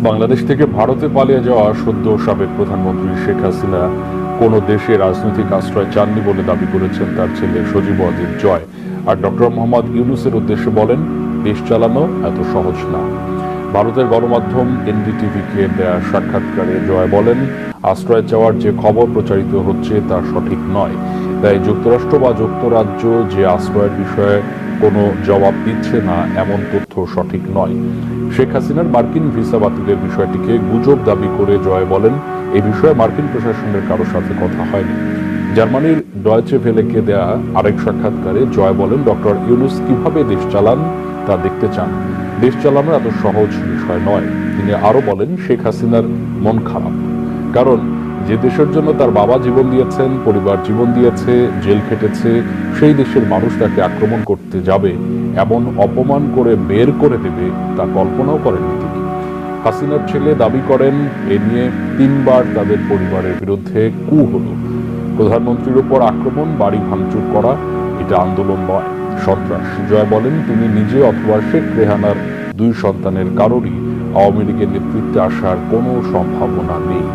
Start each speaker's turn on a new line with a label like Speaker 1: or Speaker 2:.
Speaker 1: বাংলাদেশ থেকে ভারতে পালিয়ে যাওয়া সদ্য সাবেক প্রধানমন্ত্রী শেখ হাসিনা কোনো দেশে রাজনৈতিক আশ্রয় চাননি বলে দাবি করেছেন তার ছেলে সজীব ওয়াজিদ জয়। আর ডক্টর মোহাম্মদ ইউনূসের উদ্দেশ্যে বলেন, দেশ চালানো এত সহজ না। ভারতের গণমাধ্যম এনডিটিভিকে দেয়া সাক্ষাৎকারে জয় বলেন, আশ্রয় চাওয়ার যে খবর প্রচারিত হচ্ছে তা সঠিক নয়। তাই যুক্তরাষ্ট্র বা যুক্তরাজ্য যে আশ্রয়ের বিষয়ে কোনো জবাব দিচ্ছে না এমন তথ্য সঠিক নয়। শেখ হাসিনার মার্কিন ভিসা বাতিলের বিষয়টিকে গুজব দাবি করে জয় বলেন, এ বিষয়ে মার্কিন প্রশাসনের কারো সাথে কথা হয়নি। জার্মানির ডয়েচে ভেলেকে দেয়া আরেক সাক্ষাৎকারে জয় বলেন, ডক্টর ইউনূস কিভাবে দেশ চালান তা দেখতে চান। দেশ চালানো এত সহজ বিষয় নয়। তিনি আরো বলেন, শেখ হাসিনার মন খারাপ, কারণ যে দেশের জন্য তার বাবা জীবন দিয়েছেন, পরিবার জীবন দিয়েছে, জেল খেটেছে, সেই দেশের মানুষ তাকে আক্রমণ করতে যাবে, এমন অপমান করে বের করে দেবে তা কল্পনাও করেননি তিনি। হাসিনার ছেলে দাবি করেন, এ নিয়ে 3 বার তাদের পরিবারের বিরুদ্ধে কু হলো। প্রধানমন্ত্রীর উপর আক্রমণ, বাড়ি ভাঙচুর করা, এটা আন্দোলন নয়, সন্ত্রাস। জয় বলেন, তিনি নিজে অথবা শেখ রেহানার 2 সন্তানের কারোরই আওয়ামী লীগের নেতৃত্বে আসার কোনো সম্ভাবনা নেই।